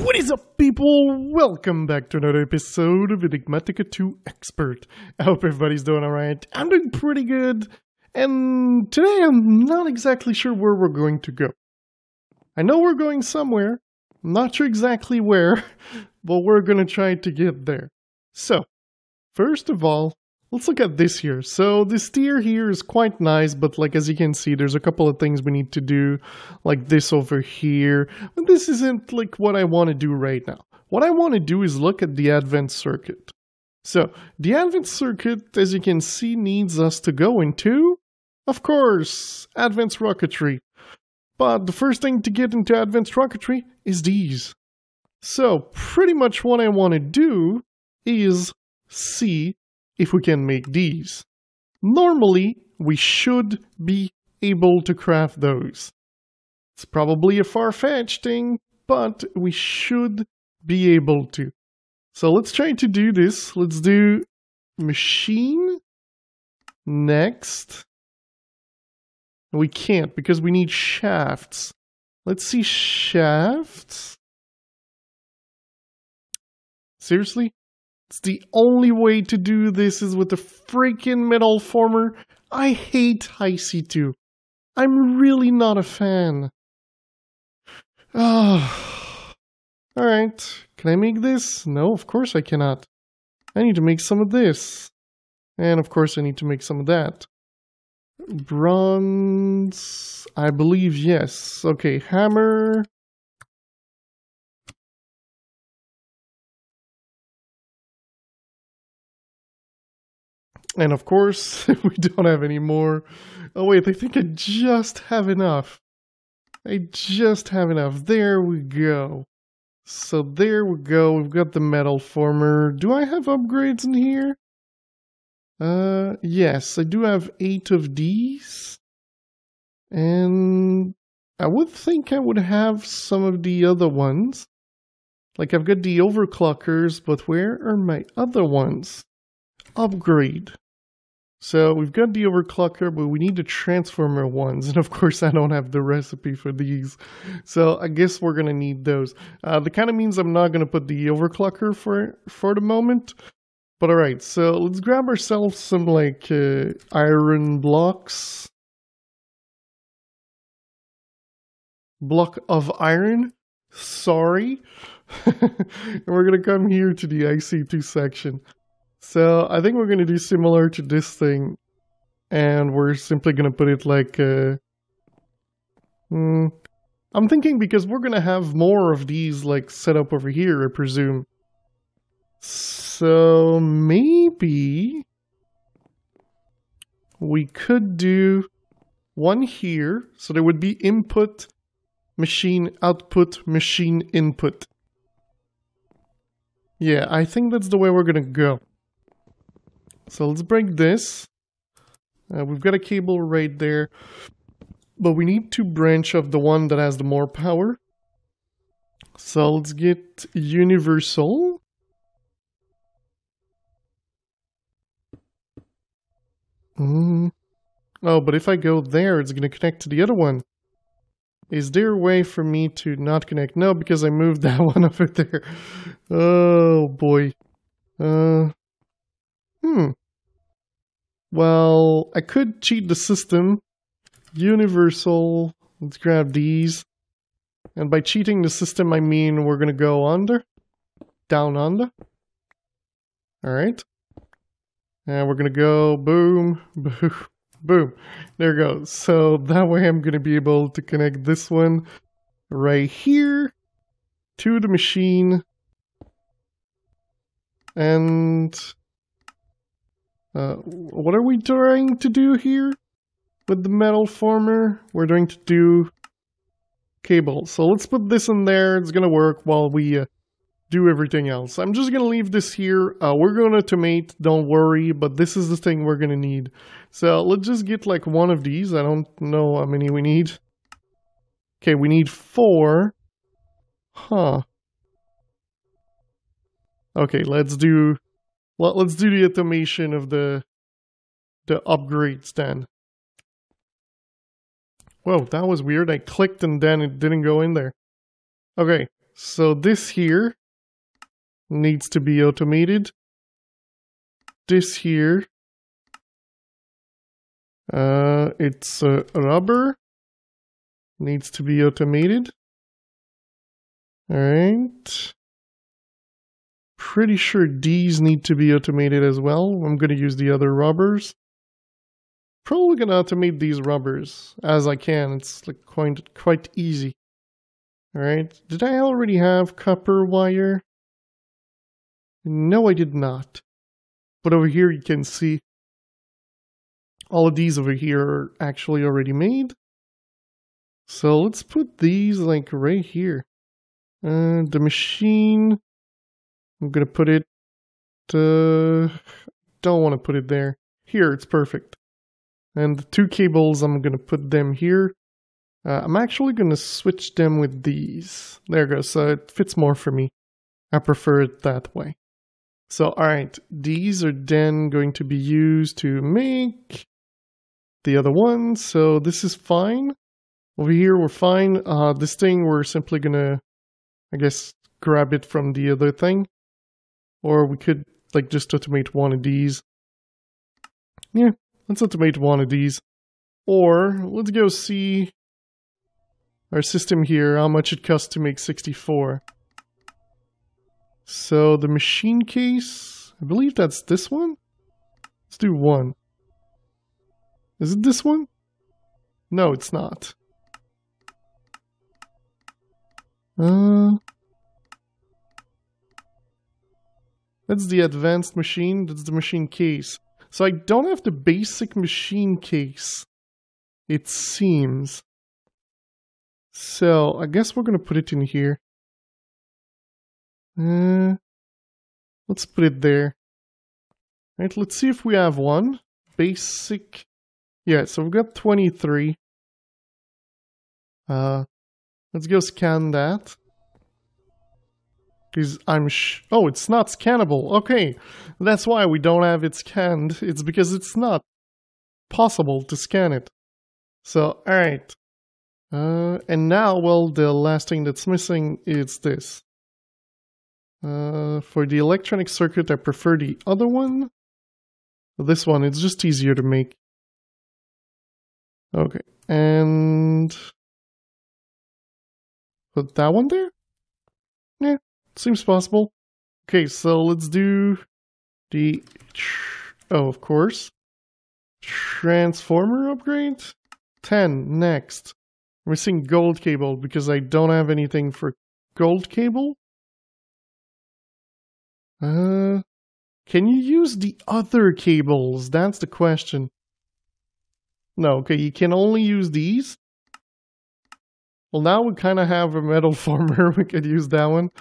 What is up, people? Welcome back to another episode of Enigmatica 2 Expert. I hope everybody's doing alright. I'm doing pretty good, and today I'm not exactly sure where we're going to go. I know we're going somewhere, I'm not sure exactly where, but we're gonna try to get there. So, first of all, let's look at this here. So this tier here is quite nice, but like as you can see, there's a couple of things we need to do, like this over here. But this isn't like what I want to do right now. What I want to do is look at the advanced circuit. So the advanced circuit, as you can see, needs us to go into, of course, advanced rocketry. But the first thing to get into advanced rocketry is these. So pretty much what I want to do is see if we can make these. Normally, we should be able to craft those. It's probably a far-fetched thing, but we should be able to. So let's try to do this. Let's do machine. Next. We can't because we need shafts. Let's see shafts. Seriously? It's the only way to do this is with a freaking metal former. I hate IC2. I'm really not a fan. Oh. Alright. Can I make this? No, of course I cannot. I need to make some of this. And of course I need to make some of that. Bronze. I believe yes. Okay, hammer. And of course, we don't have any more. Oh wait, I think I just have enough. I just have enough. There we go. So there we go. We've got the metal former. Do I have upgrades in here? Yes, I do have 8 of these. And I would think I would have some of the other ones. Like I've got the overclockers, but where are my other ones? Upgrade. So we've got the overclocker, but we need the transformer ones. And of course, I don't have the recipe for these. So I guess we're going to need those. That kind of means I'm not going to put the overclocker for the moment. But alright, so let's grab ourselves some like iron blocks. Block of iron. Sorry. And we're going to come here to the IC2 section. So I think we're going to do similar to this thing, and we're simply going to put it like, I'm thinking because we're going to have more of these like set up over here, I presume. So maybe we could do one here, so there would be input, machine output, machine input. Yeah, I think that's the way we're going to go. So let's break this. We've got a cable right there, but we need to branch off the one that has the more power. So let's get universal. Oh, but if I go there, it's going to connect to the other one. Is there a way for me to not connect? No, because I moved that one over there. Oh, boy. Well, I could cheat the system. Universal. Let's grab these. And by cheating the system, I mean we're going to go under. Down under. Alright. And we're going to go boom, boom, boom. There it goes. So that way I'm going to be able to connect this one right here to the machine. And what are we trying to do here with the metal former? We're going to do cable. So let's put this in there. It's going to work while we do everything else. I'm just going to leave this here. We're going to automate, don't worry, but this is the thing we're going to need. So let's just get like one of these. I don't know how many we need. Okay, we need 4. Huh. Okay, let's do the automation of the upgrades then. Whoa, that was weird. I clicked and then it didn't go in there. Okay, So this here needs to be automated. This here, it's rubber, needs to be automated. Alright. Pretty sure these need to be automated as well. I'm going to use the other rubbers. Probably going to automate these rubbers as I can. It's like quite easy. Alright. Did I already have copper wire? No, I did not. But over here you can see all of these over here are actually already made. So let's put these like right here. The machine, I'm gonna put it, don't want to put it there. Here, it's perfect. And the two cables, I'm gonna put them here. I'm actually gonna switch them with these. There it goes, so it fits more for me. I prefer it that way. So, alright, these are then going to be used to make the other one, so this is fine. Over here, we're fine. This thing, we're simply gonna, I guess, grab it from the other thing. Or we could, like, just automate one of these. Yeah, let's automate one of these. Or, let's go see our system here, how much it costs to make 64. So the machine case, I believe that's this one? Let's do one. Is it this one? No, it's not. That's the advanced machine, that's the machine case. So I don't have the basic machine case, it seems. So I guess we're gonna put it in here. Let's put it there. Right, let's see if we have one. Basic. Yeah, so we've got 23. Let's go scan that. Because oh, it's not scannable. Okay, that's why we don't have it scanned. It's because it's not possible to scan it. So, alright. And now, well, the last thing that's missing is this. For the electronic circuit, I prefer the other one. This one, it's just easier to make. Okay, and put that one there? Yeah, seems possible. Okay, so let's do the, oh, of course, transformer upgrade. 10, next. I'm missing gold cable because I don't have anything for gold cable. Can you use the other cables? That's the question. No, okay, you can only use these. Well, now we kind of have a metal former. We could use that one.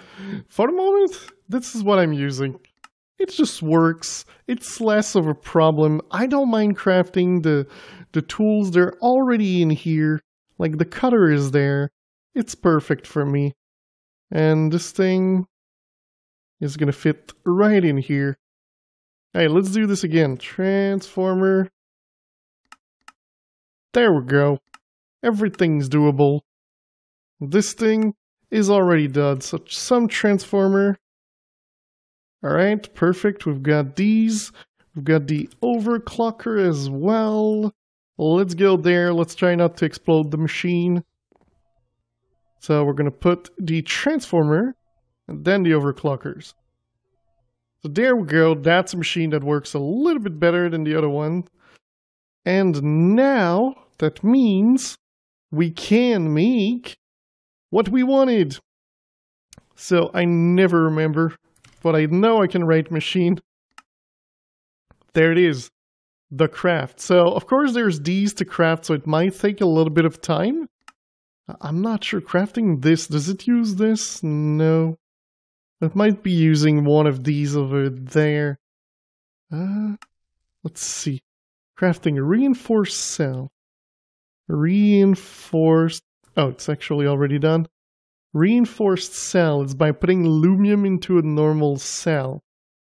For the moment, this is what I'm using. It just works. It's less of a problem. I don't mind crafting the tools. They're already in here. Like, the cutter is there. It's perfect for me. And this thing is going to fit right in here. Hey, let's do this again. Transformer. There we go. Everything's doable. This thing is already done. So some transformer. Alright, perfect. We've got these. We've got the overclocker as well. Let's go there. Let's try not to explode the machine. So we're going to put the transformer and then the overclockers. So there we go. That's a machine that works a little bit better than the other one. And now that means we can make what we wanted. So I never remember, but I know I can write machine. There it is. The craft. So of course there's these to craft, so it might take a little bit of time. I'm not sure. Crafting this, does it use this? No. It might be using one of these over there. Let's see. Crafting a reinforced cell. Reinforced... Oh, it's actually already done. Reinforced cell is by putting lumium into a normal cell.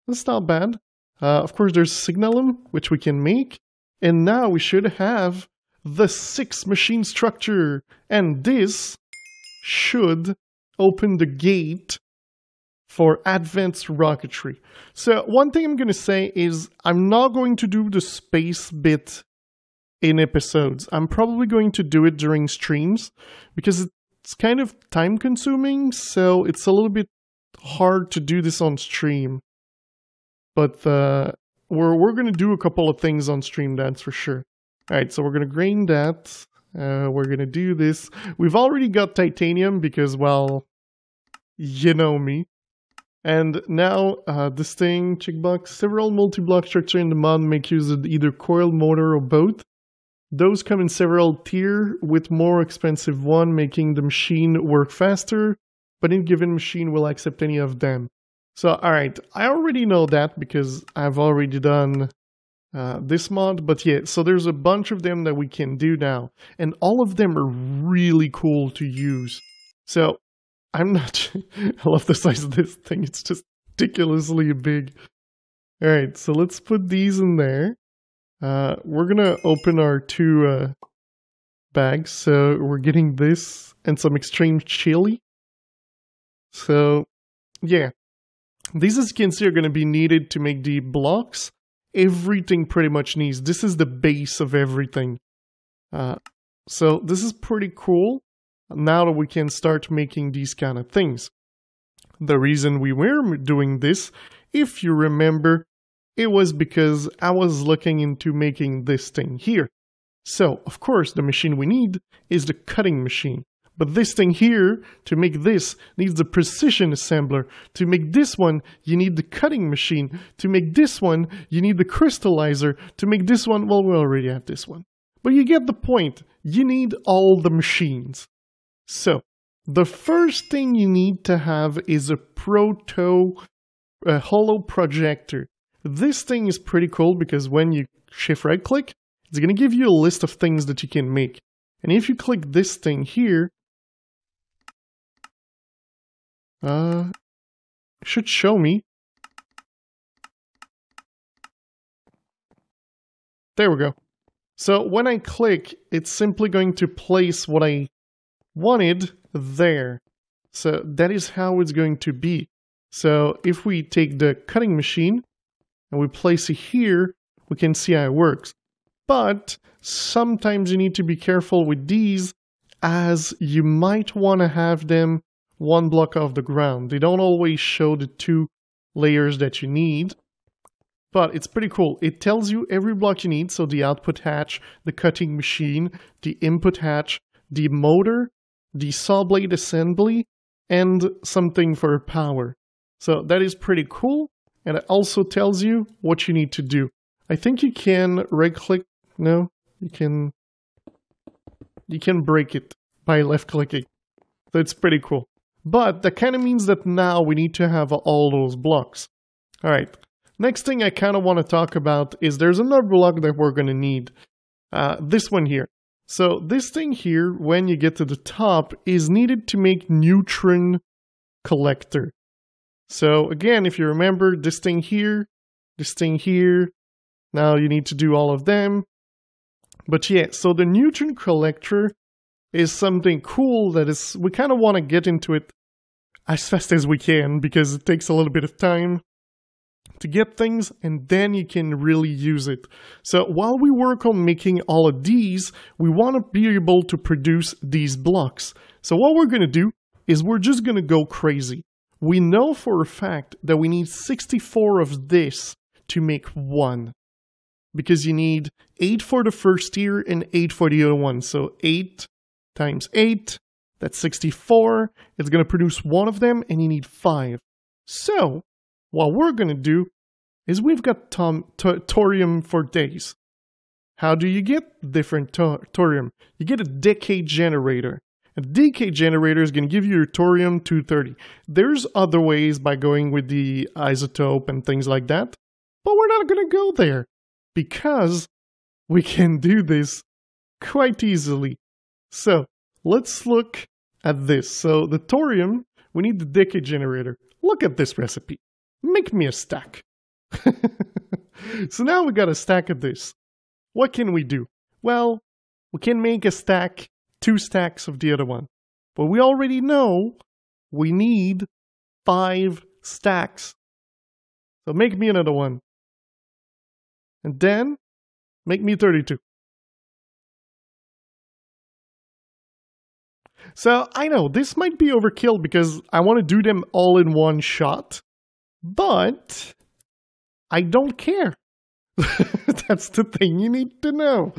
That's not bad. Of course, there's signalum, which we can make. And now we should have the 6 machine structure. And this should open the gate for advanced rocketry. So one thing I'm going to say is I'm not going to do the space bit in episodes. I'm probably going to do it during streams because it's kind of time consuming, so it's a little bit hard to do this on stream. But we're going to do a couple of things on stream, that's for sure. All right, so we're going to grain that. We're going to do this. We've already got titanium because, well, you know me. And now this thing, checkbox, several multi-block structure in the mod make use of either coil, motor, or both. Those come in several tier, with more expensive one making the machine work faster, but any given machine will accept any of them. So, alright, I already know that because I've already done this mod, but yeah, so there's a bunch of them that we can do now, and all of them are really cool to use. So, I'm not... I love the size of this thing, it's just ridiculously big. Alright, so let's put these in there. We're gonna open our two bags, so we're getting this and some extreme chili. So, yeah. These, as you can see, are gonna be needed to make the blocks. Everything pretty much needs. This is the base of everything. So this is pretty cool. Now that we can start making these kind of things. The reason we were doing this, if you remember, it was because I was looking into making this thing here. So, of course, the machine we need is the cutting machine. But this thing here, to make this, needs the precision assembler. To make this one, you need the cutting machine. To make this one, you need the crystallizer. To make this one, well, we already have this one. But you get the point. You need all the machines. So, the first thing you need to have is a hollow projector. This thing is pretty cool because when you shift right click, it's going to give you a list of things that you can make. And if you click this thing here, it should show me. There we go. So when I click, it's simply going to place what I wanted there. So that is how it's going to be. So if we take the cutting machine and we place it here, we can see how it works. But sometimes you need to be careful with these, as you might want to have them one block off the ground. They don't always show the two layers that you need, but it's pretty cool. It tells you every block you need, so the output hatch, the cutting machine, the input hatch, the motor, the saw blade assembly, and something for power. So that is pretty cool, and it also tells you what you need to do. I think you can right-click. No, you can break it by left-clicking. So it's pretty cool. But that kind of means that now we need to have all those blocks. All right. Next thing I kind of want to talk about is there's another block that we're going to need. This one here. So this thing here, when you get to the top, is needed to make neutron collector. So again, if you remember, this thing here, now you need to do all of them. But yeah, so the neutron collector is something cool that is, we kind of want to get into it as fast as we can because it takes a little bit of time to get things and then you can really use it. So while we work on making all of these, we want to be able to produce these blocks. So what we're going to do is we're just going to go crazy. We know for a fact that we need 64 of this to make one. Because you need 8 for the first tier and 8 for the other one. So 8 times 8, that's 64. It's going to produce one of them, and you need 5. So, what we're going to do is we've got thorium for days. How do you get different thorium? You get a decay generator. A decay generator is going to give you your thorium 230. There's other ways by going with the isotope and things like that, but we're not going to go there. Because we can do this quite easily. So, let's look at this. So, the thorium, we need the decay generator. Look at this recipe. Make me a stack. So now we got a stack of this. What can we do? Well, we can make a stack, 2 stacks of the other one. But we already know we need 5 stacks. So make me another one. And then make me 32. So I know this might be overkill because I want to do them all in one shot, but I don't care. That's the thing you need to know.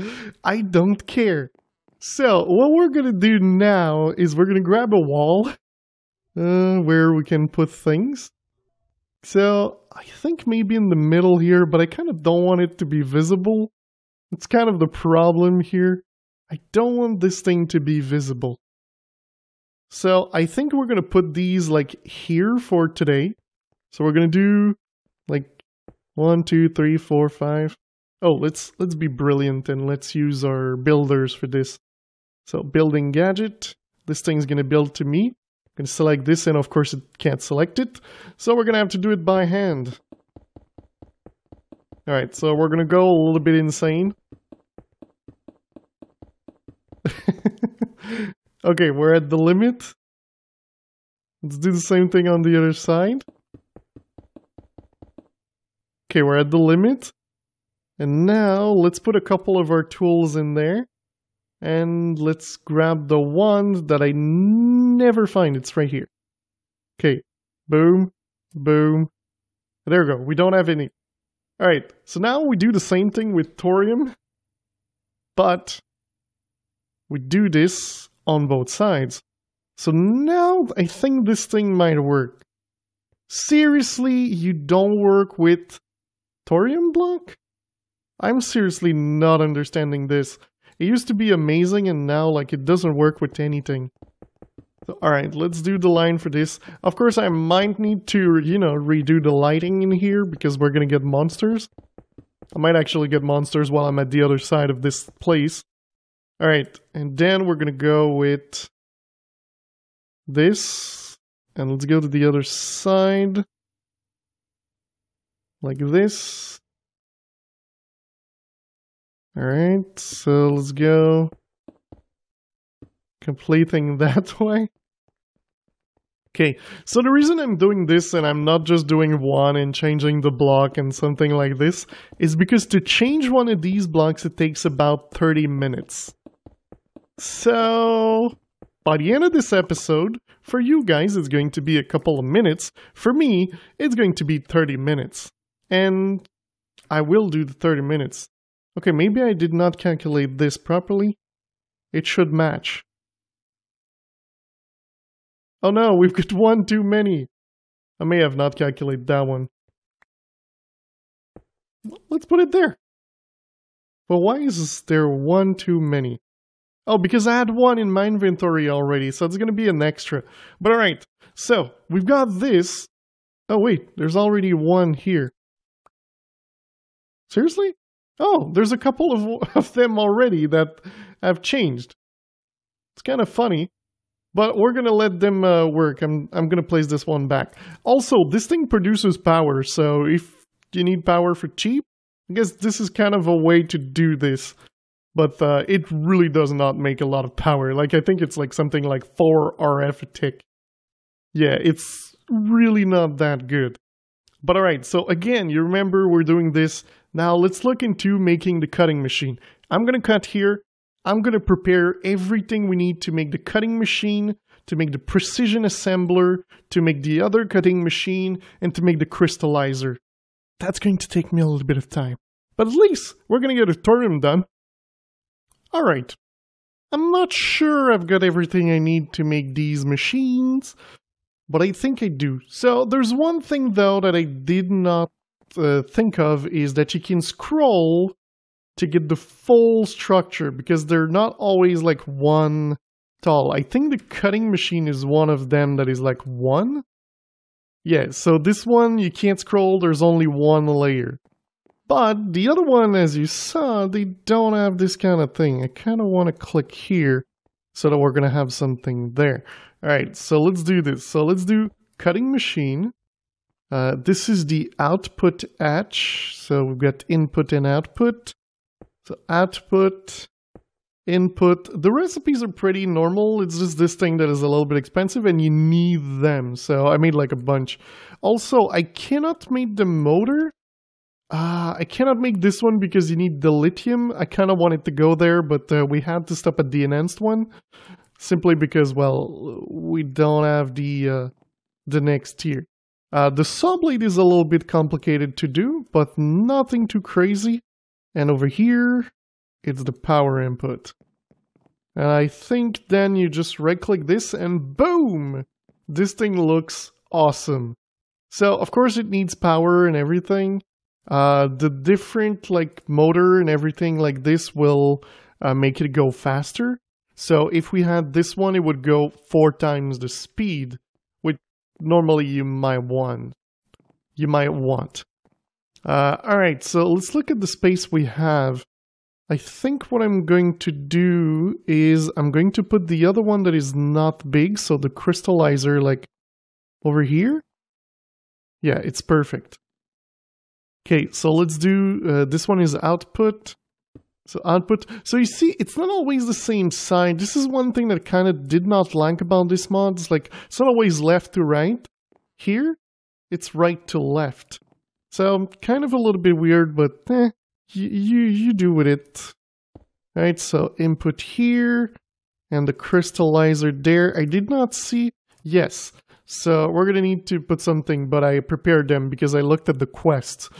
I don't care. So what we're going to do now is we're going to grab a wall where we can put things. So I think maybe in the middle here, but I kind of don't want it to be visible. It's kind of the problem here. I don't want this thing to be visible. So I think we're going to put these like here for today. So we're going to do like 1, 2, 3, 4, 5. Oh, let's be brilliant and let's use our builders for this. So building gadget. This thing's going to build to me. I'm going to select this and of course it can't select it. So we're going to have to do it by hand. Alright, so we're going to go a little bit insane. Okay, we're at the limit. Let's do the same thing on the other side. Okay, we're at the limit. And now let's put a couple of our tools in there. And let's grab the one that I never find. It's right here. Okay, boom, boom. There we go. We don't have any. Alright, so now we do the same thing with thorium. But we do this on both sides. So now I think this thing might work. Seriously, you don't work with thorium block? I'm seriously not understanding this. It used to be amazing and now like it doesn't work with anything. So, alright, let's do the line for this. Of course I might need to, you know, redo the lighting in here because we're gonna get monsters. I might actually get monsters while I'm at the other side of this place. Alright, and then we're gonna go with this. And let's go to the other side. Like this. Alright, so let's go. Completing that way. Okay, so the reason I'm doing this and I'm not just doing one and changing the block and something like this is because to change one of these blocks it takes about 30 minutes. So, by the end of this episode, for you guys it's going to be a couple of minutes. For me, it's going to be 30 minutes. And I will do the 30 minutes. Okay, maybe I did not calculate this properly. It should match. Oh no, we've got one too many. I may have not calculated that one. Let's put it there. But why is there one too many? Oh, because I had one in my inventory already, so it's going to be an extra. But alright, so we've got this. Oh wait, there's already one here. Seriously? Oh, there's a couple of them already that have changed. It's kind of funny. But we're going to let them work. I'm going to place this one back. Also, this thing produces power, so if you need power for cheap, I guess this is kind of a way to do this. But it really does not make a lot of power. Like, I think it's like something like 4 RF a tick. Yeah, it's really not that good. But alright, so again, you remember we're doing this. Now let's look into making the cutting machine. I'm going to cut here. I'm going to prepare everything we need to make the cutting machine, to make the precision assembler, to make the other cutting machine, and to make the crystallizer. That's going to take me a little bit of time. But at least we're going to get a thorium done. Alright. I'm not sure I've got everything I need to make these machines, but I think I do. So there's one thing though that I did not think of is that you can scroll to get the full structure because they're not always like one tall. I think the cutting machine is one of them that is like one. Yeah, so this one you can't scroll, there's only one layer. But the other one, as you saw, they don't have this kind of thing. I kind of want to click here so that we're going to have something there. Alright, so let's do this. So let's do cutting machine. This is the output hatch. So we've got input and output. So output, input. The recipes are pretty normal. It's just this thing that is a little bit expensive and you need them. So I made like a bunch. Also, I cannot make the motor. I cannot make this one because you need the lithium. I kind of wanted to go there, but we had to stop at the enhanced one. Simply because, well, we don't have the next tier. The saw blade is a little bit complicated to do, but nothing too crazy. And over here, it's the power input. And I think then you just right-click this and boom! This thing looks awesome. So, of course, it needs power and everything. The different, like, motor and everything like this will make it go faster. So, if we had this one, it would go 4 times the speed, which normally you might want. Alright, so let's look at the space we have. I think what I'm going to do is I'm going to put the other one that is not big, so the crystallizer, like, over here. Yeah, it's perfect. Okay, so let's do, this one is output. So output, so you see, it's not always the same side. This is one thing that I kind of did not like about this mod. It's like, it's not always left to right. Here, it's right to left. So, kind of a little bit weird, but you do with it. Alright, so input here, and the crystallizer there. I did not see, yes. So, we're gonna need to put something, but I prepared them because I looked at the quest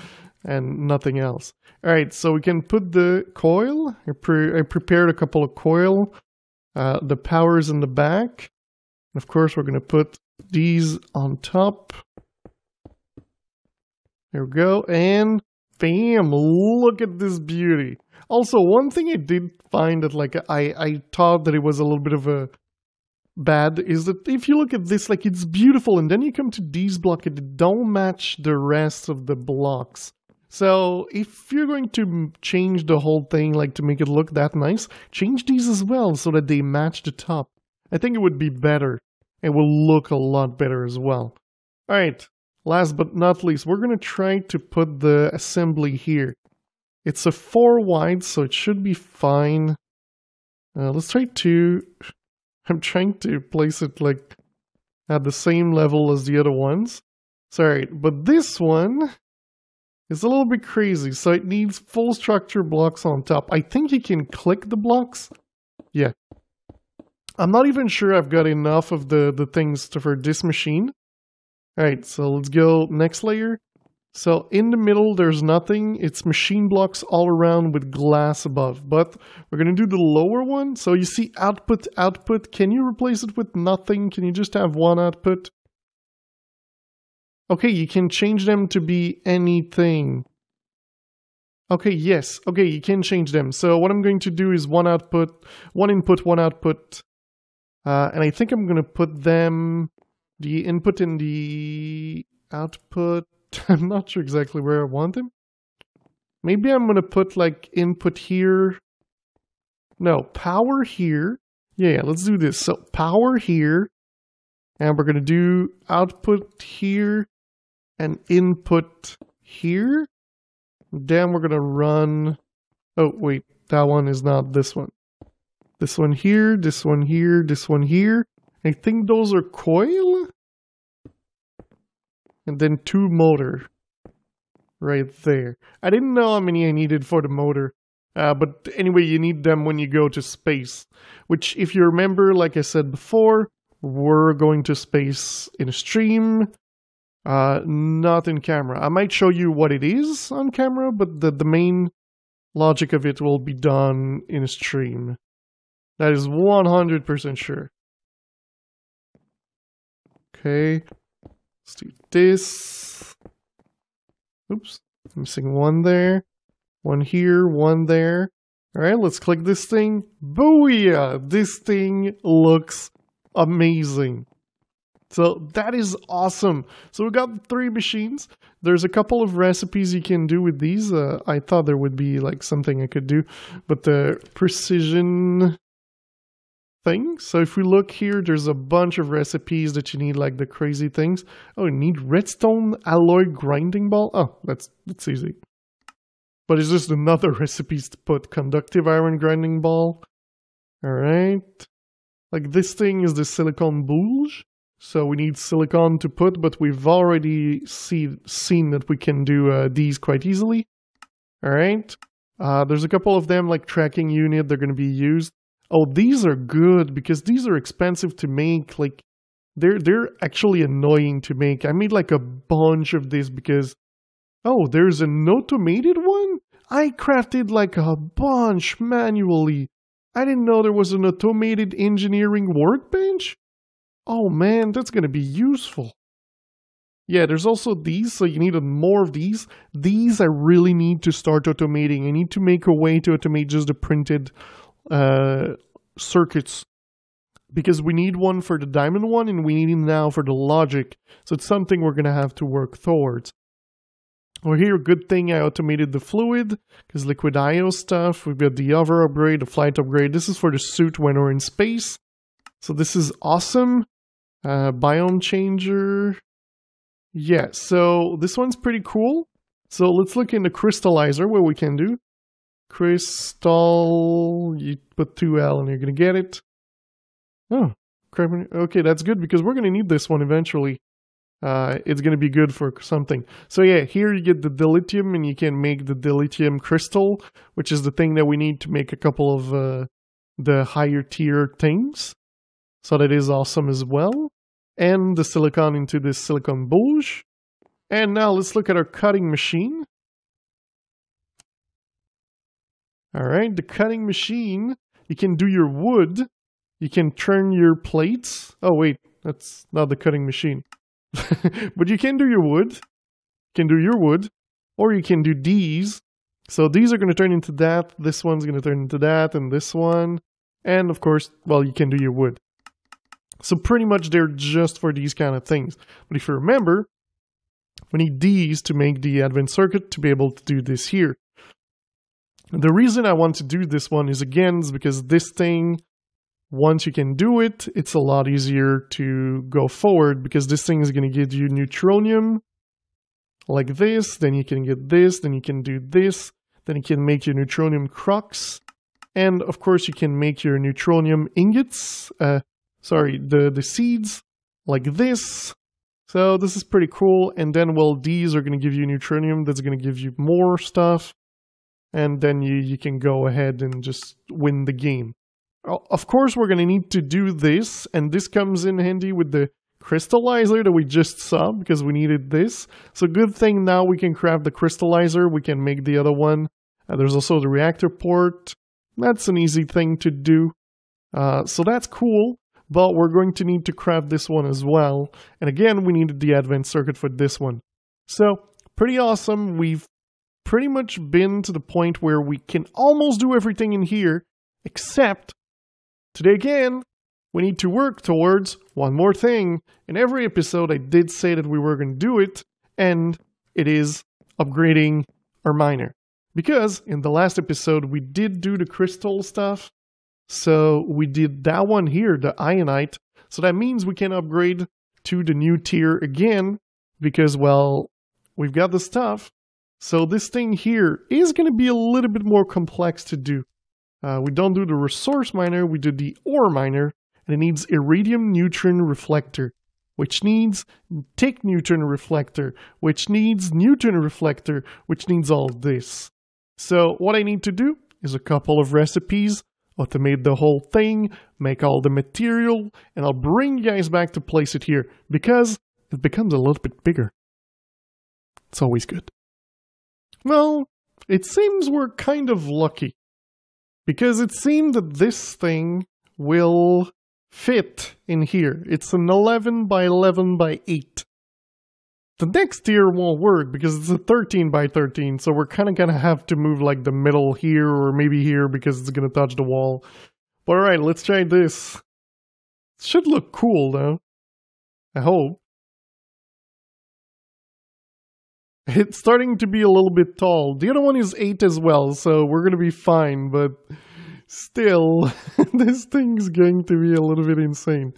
and nothing else. Alright, so we can put the coil. I prepared a couple of coil. The power's in the back. And of course, we're gonna put these on top. There we go, and bam, look at this beauty. Also, one thing I did find that like I thought that it was a little bit of a bad is that if you look at this, like it's beautiful, and then you come to these blocks and they don't match the rest of the blocks. So if you're going to change the whole thing, like to make it look that nice, change these as well so that they match the top. I think it would be better. It will look a lot better as well. Alright. Last but not least, we're going to try to put the assembly here. It's a 4 wide, so it should be fine. Let's try to... I'm trying to place it like at the same level as the other ones. Sorry, but this one is a little bit crazy, so it needs full structure blocks on top. I think you can click the blocks. Yeah. I'm not even sure I've got enough of the things for this machine. Alright, so let's go next layer. So in the middle, there's nothing. It's machine blocks all around with glass above. But we're going to do the lower one. So you see output, output. Can you replace it with nothing? Can you just have one output? Okay, you can change them to be anything. Okay, yes. Okay, you can change them. So what I'm going to do is one output, one input, one output. And I think I'm going to put them... the input and the output, I'm not sure exactly where I want them. Maybe I'm going to put like input here. No, power here. Yeah, let's do this. So power here. And we're going to do output here and input here. Then we're going to run... Oh, wait, that one is not this one. This one here, this one here, this one here. I think those are coil. And then 2 motor. Right there. I didn't know how many I needed for the motor. But anyway, you need them when you go to space. Which, if you remember, like I said before, we're going to space in a stream. Not in camera. I might show you what it is on camera, but the main logic of it will be done in a stream. That is 100% sure. Okay, let's do this. Oops, I'm missing one there. One here, one there. Alright, let's click this thing. Booyah! This thing looks amazing. So that is awesome. So we got 3 machines. There's a couple of recipes you can do with these. I thought there would be like something I could do, but the precision thing. So if we look here, there's a bunch of recipes that you need, like the crazy things. Oh, you need redstone alloy grinding ball. Oh, that's easy. But it's just another recipes to put conductive iron grinding ball. Alright. Like this thing is the silicone bouge. So we need silicone to put, but we've already seen that we can do these quite easily. Alright. There's a couple of them like tracking unit, they're going to be used. Oh, these are good because these are expensive to make. Like they're actually annoying to make. I made like a bunch of this because oh, there's an automated one? I crafted like a bunch manually. I didn't know there was an automated engineering workbench. Oh man, that's gonna be useful. Yeah, there's also these, so you need more of these. These I really need to start automating. I need to make a way to automate just the printed circuits. Because we need one for the diamond one, and we need him now for the logic. So it's something we're gonna have to work towards. Well, here, good thing I automated the fluid, because liquid IO stuff. We've got the hover upgrade, the flight upgrade. This is for the suit when we're in space. So this is awesome. Biome changer. Yeah, so this one's pretty cool. So let's look in the crystallizer, what we can do. Crystal, you put 2L and you're going to get it. Oh, okay, that's good because we're going to need this one eventually. It's going to be good for something. So yeah, here you get the dilithium and you can make the dilithium crystal, which is the thing that we need to make a couple of the higher tier things. So that is awesome as well. And the silicon into this silicon bouge. And now let's look at our cutting machine. Alright, the cutting machine. You can do your wood. You can turn your plates. Oh wait, that's not the cutting machine. But you can do your wood. You can do your wood. Or you can do these. So these are going to turn into that. This one's going to turn into that. And this one. And of course, well, you can do your wood. So pretty much they're just for these kind of things. But if you remember, we need these to make the advanced circuit to be able to do this here. And the reason I want to do this one is again is because this thing, once you can do it, it's a lot easier to go forward because this thing is going to give you neutronium like this. Then you can get this. Then you can do this. Then you can make your neutronium crux. And of course you can make your neutronium ingots. The seeds like this. So this is pretty cool. And then, well, these are going to give you neutronium. That's going to give you more stuff. And then you can go ahead and just win the game. Of course, we're going to need to do this. And this comes in handy with the crystallizer that we just saw because we needed this. So good thing now we can craft the crystallizer. We can make the other one. There's also the reactor port. That's an easy thing to do. So that's cool. But we're going to need to craft this one as well. And again, we needed the advanced circuit for this one. So, pretty awesome. We've pretty much been to the point where we can almost do everything in here. Except, today again, we need to work towards one more thing. In every episode, I did say that we were going to do it. And it is upgrading our miner. Because in the last episode, we did do the crystal stuff. So we did that one here, the ionite. So that means we can upgrade to the new tier again because, well, we've got the stuff. So this thing here is going to be a little bit more complex to do. We don't do the resource miner, we do the ore miner. And it needs iridium neutron reflector, which needs tick neutron reflector, which needs neutron reflector, which needs all this. So what I need to do is a couple of recipes. Automate the whole thing, make all the material, and I'll bring you guys back to place it here, because it becomes a little bit bigger. It's always good. Well, it seems we're kind of lucky, because it seemed that this thing will fit in here. It's an 11 by 11 by 8. The next tier won't work because it's a 13 by 13, so we're kind of going to have to move like the middle here or maybe here because it's going to touch the wall. But alright, let's try this. It should look cool though. I hope. It's starting to be a little bit tall. The other one is 8 as well, so we're going to be fine, but still, this thing's going to be a little bit insane.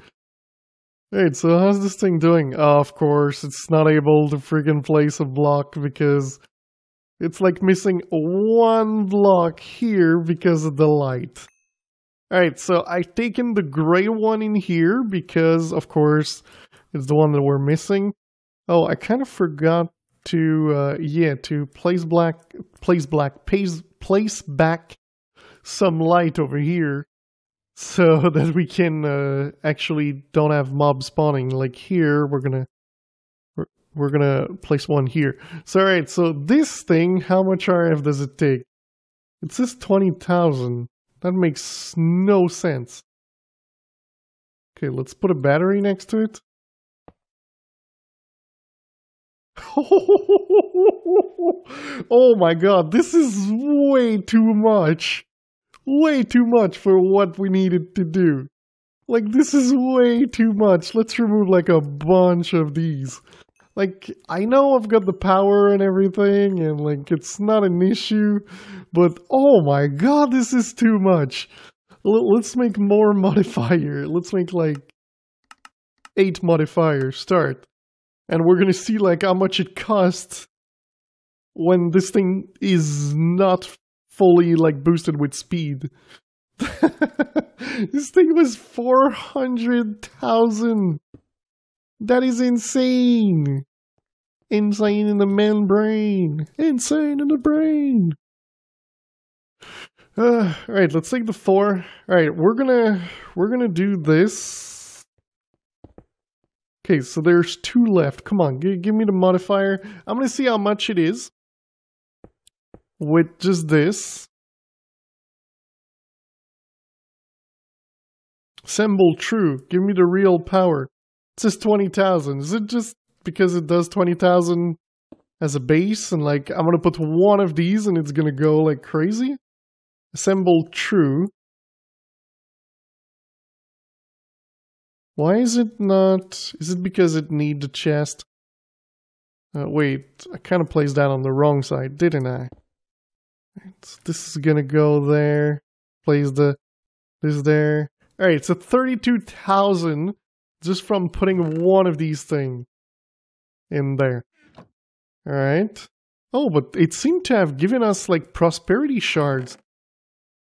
Alright, so how's this thing doing? Oh, of course, it's not able to freaking place a block because it's like missing one block here because of the light. Alright, so I've taken the gray one in here because, of course, it's the one that we're missing. Oh, I kind of forgot to, to place back some light over here so that we can actually don't have mobs spawning. Like here, we're gonna place one here. So, alright, so this thing, how much RF does it take? It says 20,000. That makes no sense. Okay, let's put a battery next to it. Oh my god, this is way too much. Way too much for what we needed to do. Like, this is way too much. Let's remove like a bunch of these. Like, I know I've got the power and everything, and like, it's not an issue, but oh my god, this is too much. Let's make more modifier. Let's make like 8 modifiers, start. And we're gonna see like how much it costs when this thing is not fully like boosted with speed. This thing was 400,000. That is insane. Insane in the membrane. Insane in the brain. Alright, let's take the 4. Alright, we're gonna do this. Okay, so there's 2 left. Come on, give me the modifier. I'm gonna see how much it is with just this. Assemble true. Give me the real power. It says 20,000. Is it just because it does 20,000 as a base, and like I'm gonna put one of these and it's gonna go like crazy? Assemble true. Why is it not? Is it because it needs the chest? Wait, I kind of placed that on the wrong side, didn't I? So this is gonna go there. Place this there. Alright, so 32,000 just from putting one of these things in there. Alright. Oh, but it seemed to have given us like prosperity shards.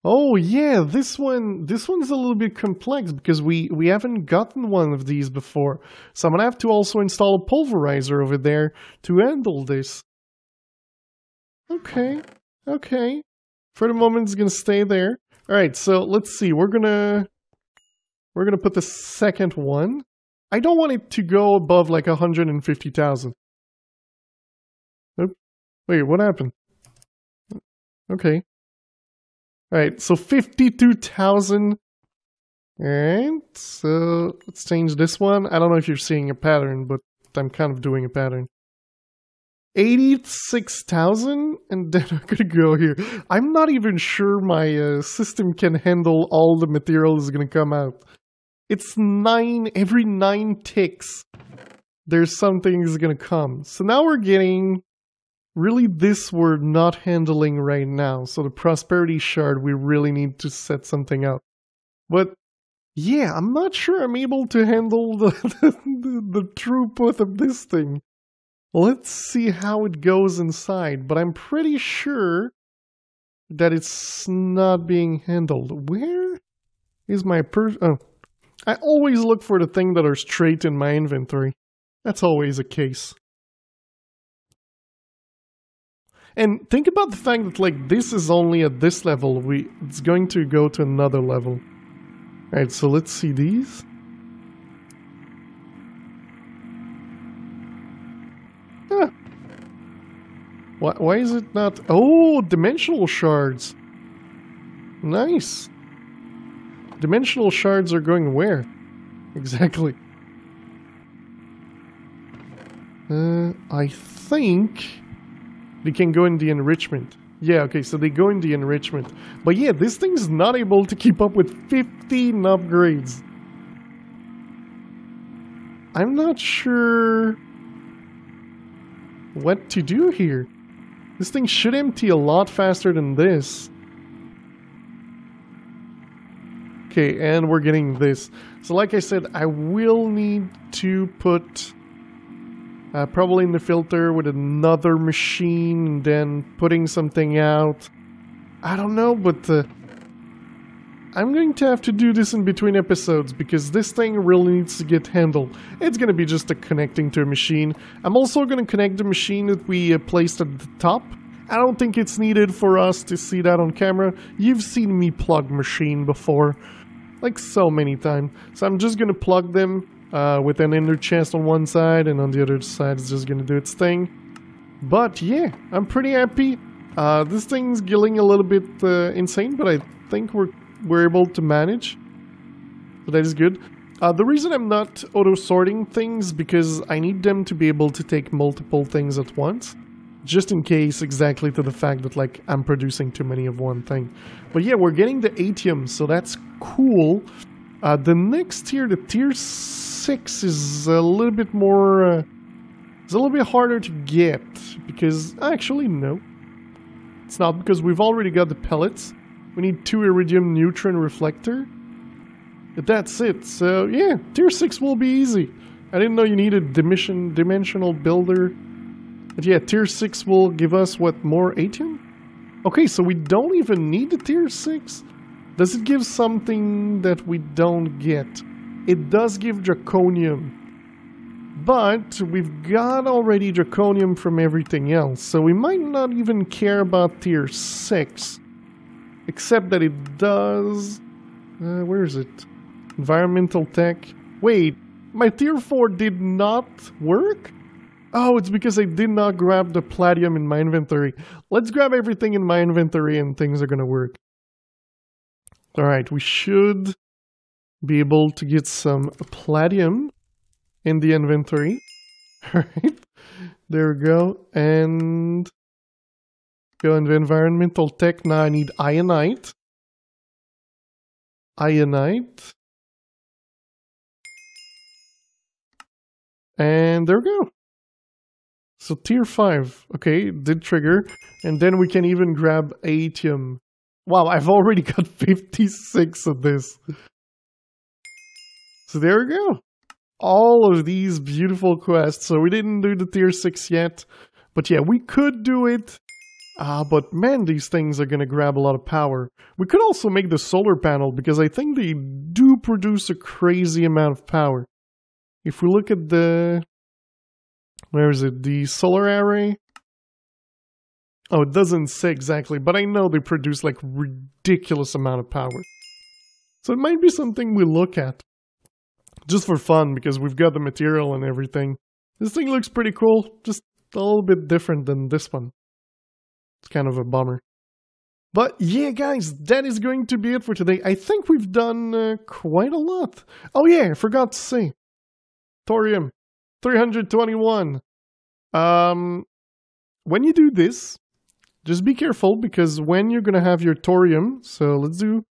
Oh yeah, this one's a little bit complex because we haven't gotten one of these before. So I'm gonna have to also install a pulverizer over there to handle this. Okay. Okay. For the moment it's gonna stay there. Alright, so let's see. We're gonna put the second one. I don't want it to go above like 150,000. Wait, what happened? Okay. Alright, so 52,000. Alright, so let's change this one. I don't know if you're seeing a pattern, but I'm kind of doing a pattern. 86,000, and then I'm gonna go here. I'm not even sure my system can handle all the material that's gonna come out. It's 9, every 9 ticks, there's something that's gonna come. So now we're getting, really this we're not handling right now. So the prosperity shard, we really need to set something out. But yeah, I'm not sure I'm able to handle the throughput of this thing. Let's see how it goes inside, but I'm pretty sure that it's not being handled. Where is my oh, I always look for the things that are straight in my inventory. That's always a case. And think about the fact that like this is only at this level. It's going to go to another level. Alright, so let's see these. Huh. Why is it not? Oh, dimensional shards. Nice. Dimensional shards are going where? Exactly. I think they can go in the enrichment. Yeah, okay, so they go in the enrichment. But yeah, this thing's not able to keep up with 15 upgrades. I'm not sure what to do here. This thing should empty a lot faster than this. Okay, and we're getting this. So like I said, I will need to put probably in the filter with another machine and then putting something out. I don't know, but I'm going to have to do this in between episodes because this thing really needs to get handled. It's going to be just a connecting to a machine. I'm also going to connect the machine that we placed at the top. I don't think it's needed for us to see that on camera. You've seen me plug machine before, like so many times. So I'm just going to plug them with an inner chest on one side, and on the other side it's just going to do its thing. But yeah, I'm pretty happy. This thing's getting a little bit insane, but I think we're able to manage. So that is good. The reason I'm not auto-sorting things because I need them to be able to take multiple things at once. Just in case, exactly to the fact that, like, I'm producing too many of one thing. But yeah, we're getting the atium, so that's cool. The next tier, the tier 6, is a little bit more... it's a little bit harder to get, because... Actually, no. It's not, because we've already got the pellets. We need 2 iridium neutron reflector. But that's it, so yeah, tier 6 will be easy. I didn't know you needed dimensional builder. But yeah, tier 6 will give us, what, more atium? Okay, so we don't even need the tier 6? Does it give something that we don't get? It does give draconium. But we've got already draconium from everything else, so we might not even care about tier 6. Except that it does... where is it? Environmental tech. Wait, my tier 4 did not work? Oh, it's because I did not grab the palladium in my inventory. Let's grab everything in my inventory and things are gonna work. Alright, we should be able to get some palladium in the inventory. Alright, there we go. And go into environmental tech. Now I need ionite. Ionite. And there we go. So tier 5, okay, did trigger, and then we can even grab atium. Wow, I've already got 56 of this. So there we go. All of these beautiful quests. So we didn't do the tier 6 yet, but yeah, we could do it. But man, these things are gonna grab a lot of power. We could also make the solar panel, because I think they do produce a crazy amount of power. If we look at the... Where is it? The solar array? Oh, it doesn't say exactly, but I know they produce like ridiculous amount of power. So it might be something we look at. Just for fun, because we've got the material and everything. This thing looks pretty cool, just a little bit different than this one. It's kind of a bummer. But yeah, guys, that is going to be it for today. I think we've done quite a lot. Oh yeah, I forgot to say. Thorium. 321. When you do this, just be careful, because when you're going to have your thorium, so let's do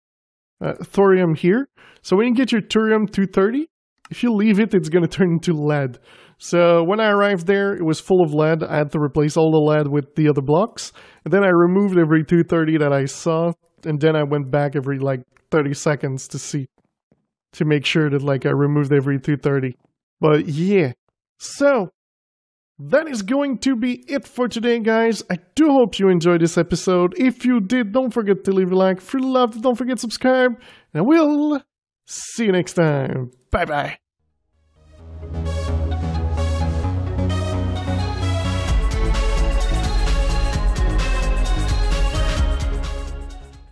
thorium here. So when you get your thorium 230, if you leave it, it's going to turn into lead. So when I arrived there, it was full of lead. I had to replace all the lead with the other blocks. And then I removed every 230 that I saw. And then I went back every like 30 seconds to make sure that like I removed every 230. But yeah. So, that is going to be it for today, guys. I do hope you enjoyed this episode. If you did, don't forget to leave a like. For love, don't forget to subscribe. And I will see you next time. Bye-bye.